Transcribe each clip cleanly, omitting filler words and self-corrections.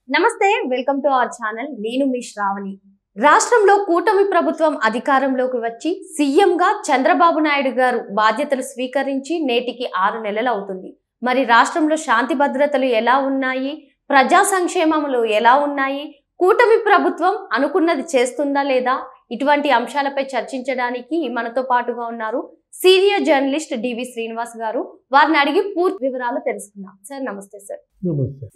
నమస్తే, welcome to our channel. నేను మీ శ్రావణి. రాష్ట్రంలో కూటమి ప్రభుత్వం అధికారంలోకి వచ్చి సీఎంగా చంద్రబాబు నాయుడు గారు బాధ్యతలు స్వీకరించి నేటికి 6 నెలలు అవుతుంది. మరి రాష్ట్రంలో శాంతి భద్రతలు ఎలా ఉన్నాయి, ప్రజా సంక్షేమములు ఎలా ఉన్నాయి, కూటమి ప్రభుత్వం అనుకున్నది చేస్తుందా లేదా, ఇటువంటి అంశాలపై చర్చించడానికి మనతో పాటుగా ఉన్నారు సీనియర్ జర్నలిస్ట్ డివి శ్రీనివాస్ గారు. వారిని అడిగి పూర్తి వివరాలు తెలుసుకుందాం. సార్ నమస్తే.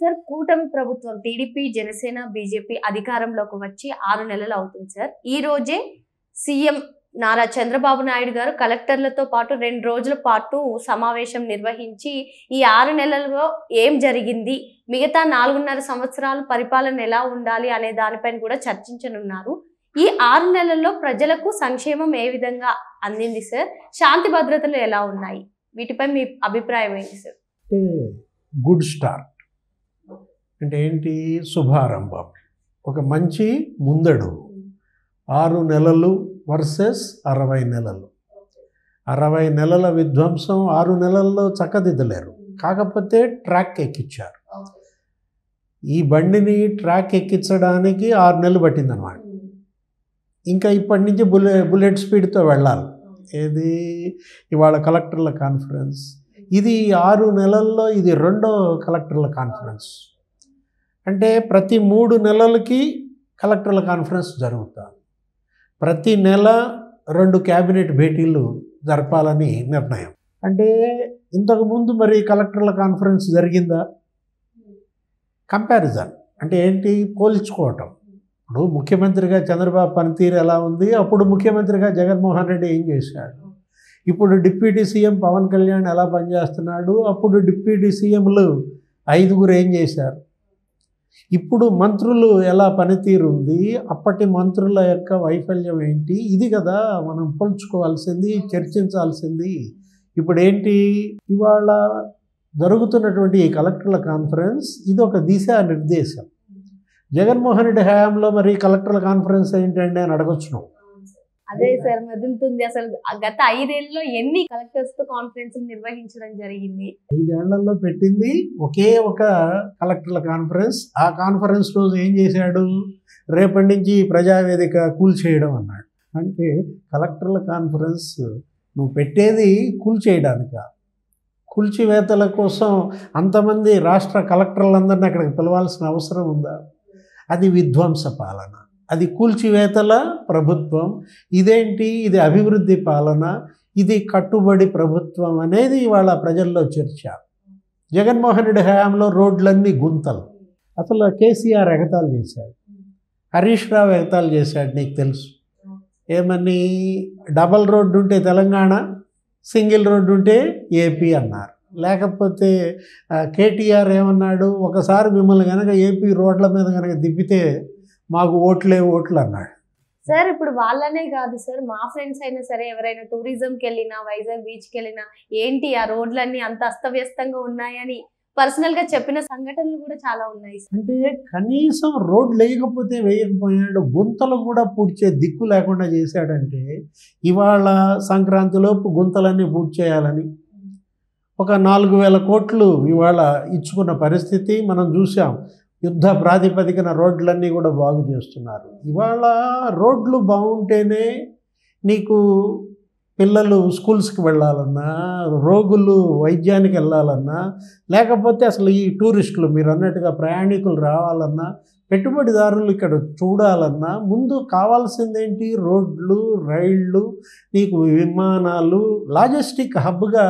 సార్, కూటమి ప్రభుత్వం టీడీపీ, జనసేన, బీజేపీ అధికారంలోకి వచ్చి 6 నెలలు అవుతుంది సార్. ఈ రోజే సీఎం నారా చంద్రబాబు నాయుడు గారు కలెక్టర్లతో పాటు 2 రోజుల పాటు సమావేశం నిర్వహించి ఈ 6 నెలల్లో ఏం జరిగింది, మిగతా 4.5 సంవత్సరాల పరిపాలన ఎలా ఉండాలి అనే దానిపైన కూడా చర్చించనున్నారు. ఈ 6 నెలల్లో ప్రజలకు సంక్షేమం ఏ విధంగా అందింది సార్, శాంతి భద్రతలు ఎలా ఉన్నాయి, వీటిపై మీ అభిప్రాయం ఏంటి సార్? గుడ్ స్టార్ట్ అంటే ఏంటి? శుభారంభం, ఒక మంచి ముందడుగు. 6 నెలలు వర్సెస్ 60 నెలలు. 60 నెలల విధ్వంసం 6 నెలల్లో చక్కదిద్దలేరు. కాకపోతే ట్రాక్ ఎక్కించారు. ఈ బండిని ట్రాక్ ఎక్కించడానికి 6 నెలలు పట్టిందన్నమాట. ఇంకా ఇప్పటి నుంచి బుల్లెట్ స్పీడ్తో వెళ్ళాలి. ఏది ఇవాళ కలెక్టర్ల కాన్ఫరెన్స్, ఇది 6 నెలల్లో ఇది 2వ కలెక్టర్ల కాన్ఫరెన్స్. అంటే ప్రతి 3 నెలలకి కలెక్టర్ల కాన్ఫరెన్స్ జరుగుతుంది. ప్రతి నెల 2 క్యాబినెట్ భేటీలు జరపాలని నిర్ణయం. అంటే ఇంతకుముందు మరి కలెక్టర్ల కాన్ఫరెన్స్ జరిగిందా? కంపారిజన్ అంటే ఏంటి? పోల్చుకోవటం. ఇప్పుడు ముఖ్యమంత్రిగా చంద్రబాబు పనితీరు ఎలా ఉంది, అప్పుడు ముఖ్యమంత్రిగా జగన్మోహన్ రెడ్డి ఏం చేశాడు, ఇప్పుడు డిప్యూటీ సీఎం పవన్ కళ్యాణ్ ఎలా పనిచేస్తున్నాడు, అప్పుడు డిప్యూటీ సీఎంలు 5గురు ఏం చేశారు, ఇప్పుడు మంత్రులు ఎలా పనితీరు ఉంది, అప్పటి మంత్రుల యొక్క వైఫల్యం ఏంటి, ఇది కదా మనం పోల్చుకోవాల్సింది, చర్చించాల్సింది. ఇప్పుడు ఏంటి? ఇవాళ జరుగుతున్నటువంటి ఈ కలెక్టర్ల కాన్ఫరెన్స్ ఇది ఒక దిశానిర్దేశం. జగన్మోహన్ రెడ్డి హయాంలో మరి కలెక్టర్ల కాన్ఫరెన్స్ ఏంటండి అని అడగొచ్చు. అదే సార్ మెదులుతుంది. అసలు గత 5 ఏళ్లలో ఎన్ని కలెక్టర్స్ తో కాన్ఫరెన్స్ నిర్వహించడం జరిగింది? 5 ఏళ్లలో పెట్టింది ఒకే ఒక కలెక్టర్ల కాన్ఫరెన్స్. ఆ కాన్ఫరెన్స్ రోజు ఏం చేశాడు? రేపటి నుంచి ప్రజావేదిక కూల్చేయడం అన్నాడు. అంటే కలెక్టర్ల కాన్ఫరెన్స్ నువ్వు పెట్టేది కూల్చేయడానిక? కూల్చివేతల కోసం అంతమంది రాష్ట్ర కలెక్టర్లందరినీ అక్కడికి పిలవాల్సిన అవసరం ఉందా? అది విధ్వంస పాలన, అది కూల్చివేతల ప్రభుత్వం. ఇదేంటి? ఇది అభివృద్ధి పాలన, ఇది కట్టుబడి ప్రభుత్వం అనేది ఇవాళ ప్రజల్లో చర్చ. జగన్మోహన్ రెడ్డి హయాంలో రోడ్లన్నీ గుంతలు. అసలు కేసీఆర్ ఎగతాళి చేశాడు, హరీష్ రావు ఎగతాళి చేశాడు. నీకు తెలుసు ఏమని? డబల్ రోడ్డు ఉంటే తెలంగాణ, సింగిల్ రోడ్డు ఉంటే ఏపీ అన్నారు. లేకపోతే కేటీఆర్ ఏమన్నాడు? ఒకసారి మిమ్మల్ని కనుక ఏపీ రోడ్ల మీద కనుక దిప్పితే మాకు ఓట్లు అన్నాడు. సార్ ఇప్పుడు వాళ్ళనే కాదు సార్, మా ఫ్రెండ్స్ అయినా సరే ఎవరైనా టూరిజంకి వెళ్ళినా, వైజాగ్ బీచ్కి వెళ్ళినా, ఏంటి ఆ రోడ్లన్నీ అంత అస్తవ్యస్తంగా ఉన్నాయని పర్సనల్గా చెప్పిన సంఘటనలు కూడా చాలా ఉన్నాయి. అంటే కనీసం రోడ్లు వేయకపోయాడు, గుంతలు కూడా పూడ్చే దిక్కు లేకుండా చేశాడంటే ఇవాళ సంక్రాంతిలోపు గుంతలన్నీ పూడ్చేయాలని ఒక 4,000 కోట్లు ఇవాళ ఇచ్చుకున్న పరిస్థితి మనం చూసాం. యుద్ధ ప్రాతిపదికన రోడ్లన్నీ కూడా బాగు చేస్తున్నారు. ఇవాళ రోడ్లు బాగుంటేనే నీకు పిల్లలు స్కూల్స్కి వెళ్ళాలన్నా, రోగులు వైద్యానికి వెళ్ళాలన్నా, లేకపోతే అసలు ఈ టూరిస్టులు మీరు అన్నట్టుగా ప్రయాణికులు రావాలన్నా, పెట్టుబడిదారులు ఇక్కడ చూడాలన్నా ముందు కావాల్సిందేంటి? రోడ్లు, రైళ్ళు, నీకు విమానాలు, లాజిస్టిక్ హబ్గా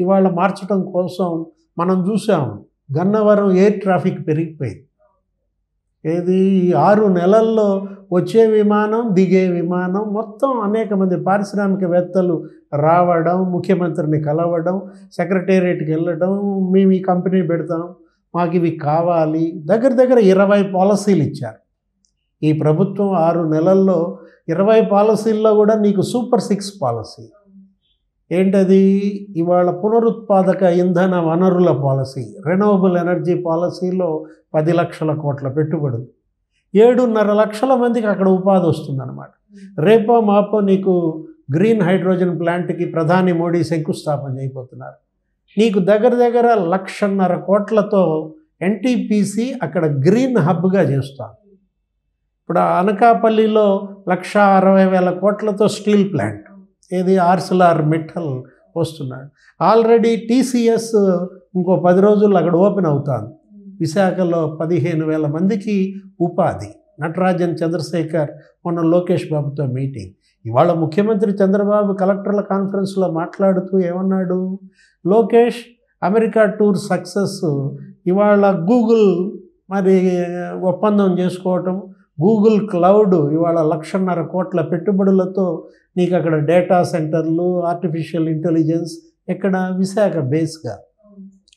ఇవాళ మార్చడం కోసం మనం చూసాం. గన్నవరం ఎయిర్ ట్రాఫిక్ పెరిగిపోయింది. ఏది 6 నెలల్లో వచ్చే విమానం, దిగే విమానం, మొత్తం అనేక మంది పారిశ్రామికవేత్తలు రావడం, ముఖ్యమంత్రిని కలవడం, సెక్రటేరియట్కి వెళ్ళడం, మేము ఈ కంపెనీ పెడతాం, మాకు ఇవి కావాలి. దగ్గర 20 పాలసీలు ఇచ్చారు ఈ ప్రభుత్వం. 6 నెలల్లో 20 పాలసీల్లో కూడా నీకు సూపర్ 6 పాలసీ ఏంటది? ఇవాళ పునరుత్పాదక ఇంధన వనరుల పాలసీ, రెన్యూవబుల్ ఎనర్జీ పాలసీలో 10 లక్షల కోట్ల పెట్టుబడులు, 7.5 లక్షల మందికి అక్కడ ఉపాధి వస్తుందన్నమాట. రేపో మాపో నీకు గ్రీన్ హైడ్రోజన్ ప్లాంట్కి ప్రధాని మోడీ శంకుస్థాపన చేయబోతున్నారు. నీకు దగ్గర 1.5 లక్షల కోట్లతో ఎన్టీపీసీ అక్కడ గ్రీన్ హబ్గా చేస్తాం. ఇప్పుడు అనకాపల్లిలో 1,60,000 కోట్లతో స్టీల్ ప్లాంట్, ఏది ఆర్సిలార్ మిట్టల్ వస్తున్నాడు. ఆల్రెడీ టీసీఎస్ ఇంకో 10 రోజుల్లో అక్కడ ఓపెన్ అవుతుంది. విశాఖలో 15,000 మందికి ఉపాధి. నటరాజన్ చంద్రశేఖర్ మొన్న లోకేష్ బాబుతో మీటింగ్. ఇవాళ ముఖ్యమంత్రి చంద్రబాబు కలెక్టర్ల కాన్ఫరెన్స్లో మాట్లాడుతూ ఏమన్నాడు, లోకేష్ అమెరికా టూర్ సక్సెస్, ఇవాళ గూగుల్ మరి ఒప్పందం చేసుకోవటం, గూగుల్ క్లౌడ్ ఇవాళ 1,50,000 కోట్ల పెట్టుబడులతో నీకు అక్కడ డేటా సెంటర్లు, ఆర్టిఫిషియల్ ఇంటెలిజెన్స్ ఎక్కడ విశాఖ బేస్గా.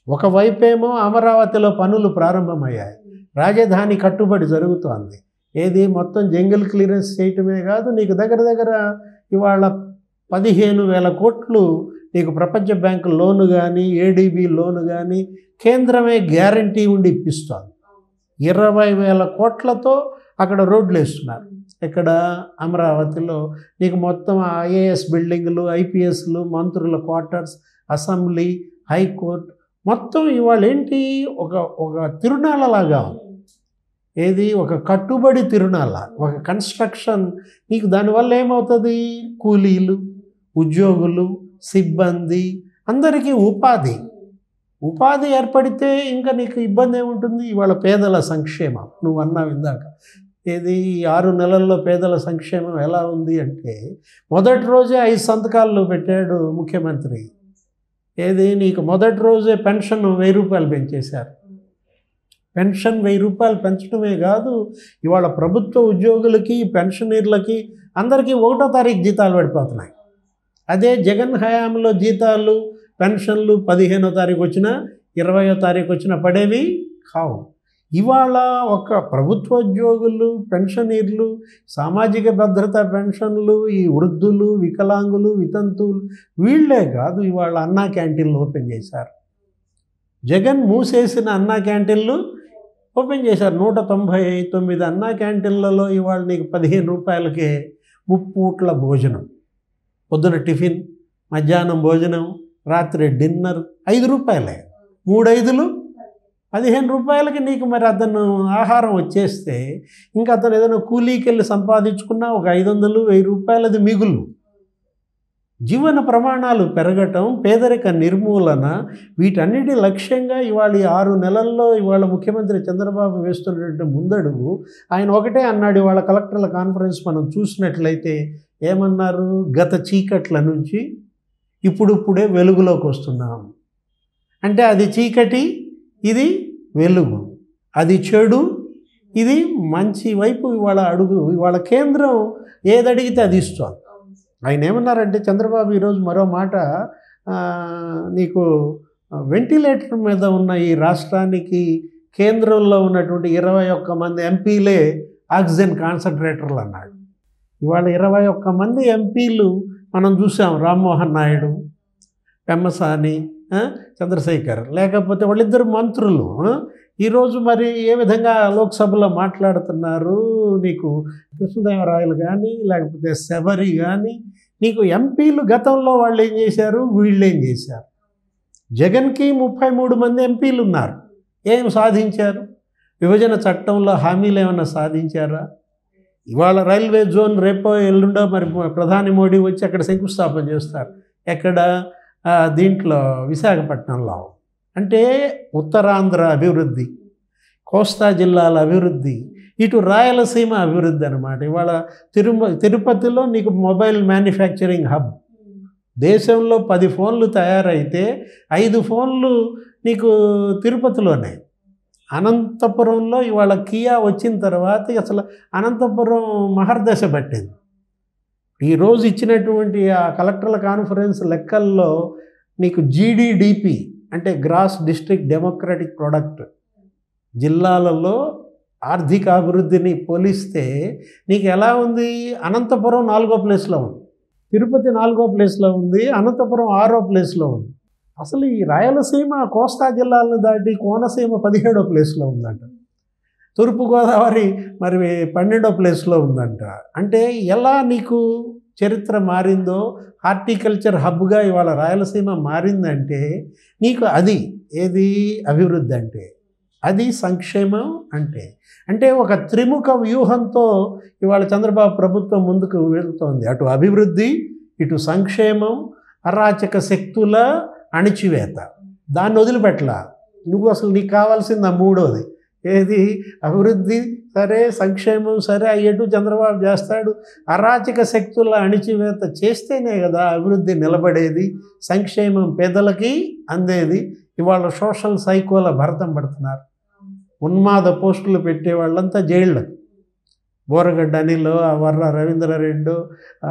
ఒకవైపేమో అమరావతిలో పనులు ప్రారంభమయ్యాయి, రాజధాని కట్టుబడి జరుగుతోంది. ఏది మొత్తం జంగిల్ క్లియరెన్స్ చేయటమే కాదు, నీకు దగ్గర ఇవాళ 15,000 కోట్లు నీకు ప్రపంచ బ్యాంకు లోను కానీ, ఏడీబీ లోను కానీ కేంద్రమే గ్యారంటీ ఉండి ఇప్పిస్తోంది. 20,000 కోట్లతో అక్కడ రోడ్లు వేస్తున్నారు. ఇక్కడ అమరావతిలో నీకు మొత్తం ఐఏఎస్ బిల్డింగులు, ఐపీఎస్లు, మంత్రుల క్వార్టర్స్, అసెంబ్లీ, హైకోర్టు మొత్తం ఇవాళ ఏంటి ఒక తిరునాళ్ళలాగా, ఏది ఒక కట్టుబడి తిరునాళ్ళ, ఒక కన్స్ట్రక్షన్. నీకు దానివల్ల ఏమవుతుంది, కూలీలు, ఉద్యోగులు, సిబ్బంది అందరికీ ఉపాధి ఏర్పడితే ఇంకా నీకు ఇబ్బంది ఏముంటుంది. ఇవాళ పేదల సంక్షేమం నువ్వు అన్నావు ఇందాక, ఏది 6 నెలల్లో పేదల సంక్షేమం ఎలా ఉంది అంటే, మొదటి రోజే 5 సంతకాలు పెట్టాడు ముఖ్యమంత్రి. ఏది నీకు మొదటి రోజే పెన్షన్ 1,000 రూపాయలు పెంచేశారు. పెన్షన్ 1,000 రూపాయలు పెంచడమే కాదు, ఇవాళ ప్రభుత్వ ఉద్యోగులకి, పెన్షనర్లకి అందరికీ 1వ తారీఖు జీతాలు పడిపోతున్నాయి. అదే జగన్ హయాంలో జీతాలు, పెన్షన్లు 15వ తారీఖు వచ్చినా, 20వ తారీఖు వచ్చినా పడేవి కావు. ఇవాళ ఒక ప్రభుత్వ ఉద్యోగులు, పెన్షనర్లు, సామాజిక భద్రతా పెన్షన్లు, ఈ వృద్ధులు, వికలాంగులు, వితంతువులు వీళ్ళే కాదు, ఇవాళ అన్నా క్యాంటీన్లు ఓపెన్ చేశారు. జగన్ మూసేసిన అన్నా క్యాంటీన్లు ఓపెన్ చేశారు. 199 అన్నా క్యాంటీన్లలో ఇవాళ నీకు 15 రూపాయలకే 3 పూట్ల భోజనం. పొద్దున టిఫిన్, మధ్యాహ్నం భోజనం, రాత్రి డిన్నర్ 5 రూపాయలే. 3 5లు 15 రూపాయలకి నీకు మరి అతను ఆహారం వచ్చేస్తే ఇంకా అతను ఏదైనా కూలీకి వెళ్ళి సంపాదించుకున్నా ఒక 500 1000 రూపాయలది మిగులు. జీవన ప్రమాణాలు పెరగటం, పేదరిక నిర్మూలన, వీటన్నిటి లక్ష్యంగా ఇవాళ 6 నెలల్లో ఇవాళ ముఖ్యమంత్రి చంద్రబాబు వేస్తున్నటువంటి ముందడుగు. ఆయన ఒకటే అన్నాడు ఇవాళ కలెక్టర్ల కాన్ఫరెన్స్ మనం చూసినట్లయితే, ఏమన్నారు, గత చీకట్ల నుంచి ఇప్పుడే వెలుగులోకి వస్తున్నాం. అంటే అది చీకటి, ఇది వెలుగు, అది చెడు, ఇది మంచి వైపు ఇవాళ అడుగు. ఇవాళ కేంద్రం ఏది అడిగితే అది ఇస్తాం. ఆయన ఏమన్నారంటే చంద్రబాబు ఈరోజు మరో మాట, నీకు వెంటిలేటర్ మీద ఉన్న ఈ రాష్ట్రానికి కేంద్రంలో ఉన్నటువంటి 21 మంది ఎంపీలే ఆక్సిజన్ కాన్సన్ట్రేటర్లు అన్నాడు. ఇవాళ 21 మంది ఎంపీలు మనం చూసాం, రామ్మోహన్ నాయుడు, పెమ్మసాని, చంద్రశేఖర్, లేకపోతే వాళ్ళిద్దరు మంత్రులు ఈరోజు మరి ఏ విధంగా లోక్సభలో మాట్లాడుతున్నారు. నీకు కృష్ణదేవరాయలు కానీ, లేకపోతే శబరి కానీ, నీకు ఎంపీలు గతంలో వాళ్ళు ఏం చేశారు, వీళ్ళు ఏం చేశారు. జగన్కి 33 మంది ఎంపీలు ఉన్నారు, ఏం సాధించారు? విభజన చట్టంలో హామీలు ఏమైనా సాధించారా? ఇవాళ రైల్వే జోన్ రేపో ఎల్లుండో మరి ప్రధాని మోడీ వచ్చి అక్కడ శంకుస్థాపన చేస్తారు. ఎక్కడ? దీంట్లో విశాఖపట్నంలో. అంటే ఉత్తరాంధ్ర అభివృద్ధి, కోస్తా జిల్లాల అభివృద్ధి, ఇటు రాయలసీమ అభివృద్ధి అనమాట. ఇవాళ తిరుపతిలో నీకు మొబైల్ మ్యానుఫ్యాక్చరింగ్ హబ్. దేశంలో 10 ఫోన్లు తయారైతే 5 ఫోన్లు నీకు తిరుపతిలోనే. అనంతపురంలో ఇవాళ కియా వచ్చిన తర్వాత అసలు అనంతపురం మహర్దశ పట్టింది. ఈరోజు ఇచ్చినటువంటి ఆ కలెక్టర్ల కాన్ఫరెన్స్ లెక్కల్లో నీకు జీడిడిపి అంటే గ్రాస్ డిస్ట్రిక్ట్ డెమోక్రటిక్ ప్రొడక్ట్, జిల్లాలలో ఆర్థిక అభివృద్ధిని పోలిస్తే నీకు ఎలా ఉంది? అనంతపురం 4వ ప్లేస్లో ఉంది, తిరుపతి 4వ ప్లేస్లో ఉంది, అనంతపురం 6వ ప్లేస్లో ఉంది. అసలు ఈ రాయలసీమ కోస్తా జిల్లాలను దాటి కోనసీమ 17వ ప్లేస్లో ఉందంట, తూర్పుగోదావరి మరి 12వ ప్లేస్లో ఉందంట. అంటే ఎలా నీకు చరిత్ర మారిందో, హార్టికల్చర్ హబ్గా ఇవాళ రాయలసీమ మారిందంటే నీకు అది ఏది అభివృద్ధి అంటే. అది సంక్షేమం అంటే. అంటే ఒక త్రిముఖ వ్యూహంతో ఇవాళ చంద్రబాబు ప్రభుత్వం ముందుకు వెళ్తోంది. అటు అభివృద్ధి, ఇటు సంక్షేమం, అరాచక శక్తుల అణిచివేత. దాన్ని వదిలిపెట్టలా. నువ్వు అసలు నీకు కావాల్సింది ఆ మూడోది. ఏది? అభివృద్ధి సరే, సంక్షేమం సరే, అయ్యేటు చంద్రబాబు చేస్తాడు. అరాచక శక్తుల అణిచివేత చేస్తేనే కదా అభివృద్ధి నిలబడేది, సంక్షేమం పేదలకి అందేది. ఇవాళ సోషల్ సైకోల భరతం పడుతున్నారు. ఉన్మాద పోస్టులు పెట్టే వాళ్ళంతా జైళ్ళకి. బోరగడ్డ అనిలో, ఆ వర్ర రవీంద్రారెడ్డి,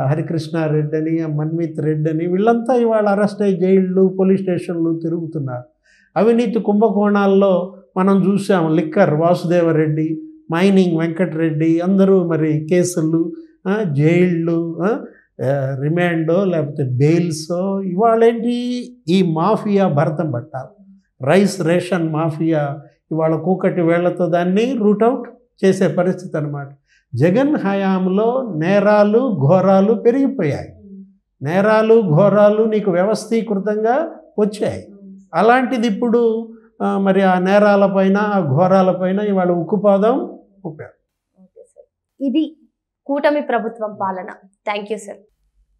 హరికృష్ణారెడ్డి అని, మన్మిత్ రెడ్డి అని, వీళ్ళంతా ఇవాళ అరెస్ట్ అయ్యి జైళ్ళు, పోలీస్ స్టేషన్లు తిరుగుతున్నారు. అవినీతి కుంభకోణాల్లో మనం చూసాం. లిక్కర్ వాసుదేవరెడ్డి, మైనింగ్ వెంకటరెడ్డి, అందరూ మరి కేసులు, జైళ్ళు, రిమాండో లేకపోతే బెయిల్సో. ఇవాళేంటి? ఈ మాఫియా భరతం పట్టాలి. రైస్ రేషన్ మాఫియా ఇవాళ కూకటి వేళ్లతో దాన్ని రూట్అవుట్ చేసే పరిస్థితి అన్నమాట. జగన్ హయాంలో నేరాలు ఘోరాలు పెరిగిపోయాయి. నేరాలు ఘోరాలు నీకు వ్యవస్థీకృతంగా వచ్చాయి. అలాంటిది ఇప్పుడు మరి ఆ నేరాలపైన, ఆ ఘోరాలపైన ఇవాళ ఉక్కుపాదం ఊపారు. ఇది కూటమి ప్రభుత్వం పాలన. Thank you sir.